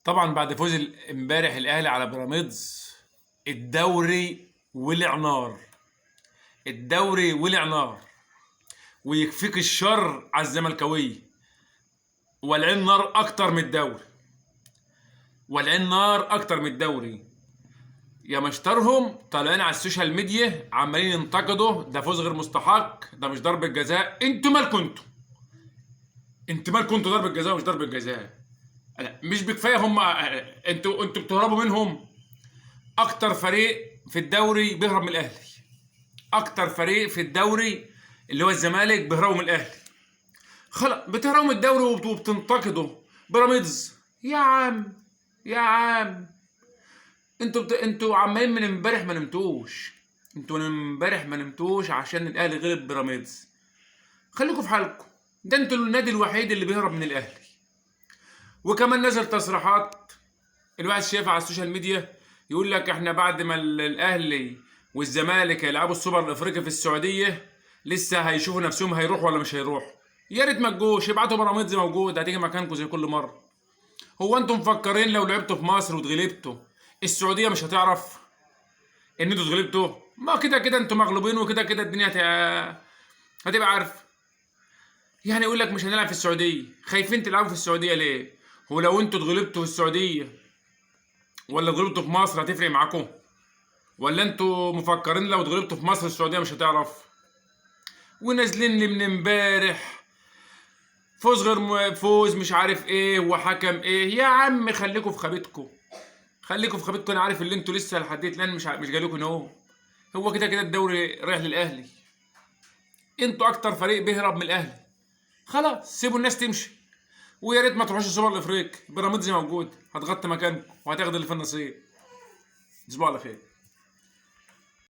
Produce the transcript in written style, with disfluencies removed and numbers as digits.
طبعا بعد فوز امبارح الاهلي على بيراميدز، الدوري ولع نار. الدوري ولع نار، ويكفيك الشر على الزملكاويه. والعين نار اكتر من الدوري، والعين نار اكتر من الدوري. يا مشترهم طالعين على السوشيال ميديا عمالين ينتقدوا، ده فوز غير مستحق، ده مش ضربة جزاء. انتوا مالكم انتوا مالكم انتوا ضربة جزاء ومش ضربة جزاء؟ مش بكفايه هم؟ انتوا بتهربوا منهم. اكتر فريق في الدوري بيهرب من الاهلي، اكتر فريق في الدوري اللي هو الزمالك بيهربوا من الاهلي. خلاص بتهربوا من الدوري وبتنتقدوا بيراميدز. يا عم يا عم، انتوا عمالين من امبارح ما نمتوش. انتوا من امبارح ما نمتوش عشان الاهلي غلب بيراميدز. خليكم في حالكم، ده انتوا النادي الوحيد اللي بيهرب من الاهلي. وكمان نزل تصريحات الواحد شايفها على السوشيال ميديا، يقول لك احنا بعد ما الاهلي والزمالك هيلعبوا السوبر الافريقي في السعوديه لسه هيشوفوا نفسهم هيروحوا ولا مش هيروحوا. يا ريت ما تجوش، ابعتوا بيراميدز موجود هتيجي مكانكم زي كل مره. هو انتم مفكرين لو لعبتوا في مصر واتغلبتوا السعوديه مش هتعرف ان انتوا اتغلبتوا؟ ما كده كده انتوا مغلوبين، وكده كده الدنيا هتبقى عارف. يعني يقول لك مش هنلعب في السعوديه، خايفين تلعبوا في السعوديه ليه؟ هو لو انتوا اتغلبتوا في السعوديه ولا اتغلبتوا في مصر هتفرق معاكم؟ ولا انتوا مفكرين لو اتغلبتوا في مصر السعوديه مش هتعرف؟ ونازلين لي من امبارح فوز غير فوز مش عارف ايه وحكم ايه. يا عم خليكم في خبيتكم، خليكم في خبيتكم. انا عارف اللي انتوا لسه لحد الان مش جايلكم نوم. هو كده كده الدوري رايح للاهلي، انتوا اكتر فريق بيهرب من الاهلي. خلاص سيبوا الناس تمشي، ويا ريت ما تروحوش السوبر الافريقي. بيراميدز موجود هتغطي مكانكم وهتاخد اللي في النصيب. تصبحوا على خير.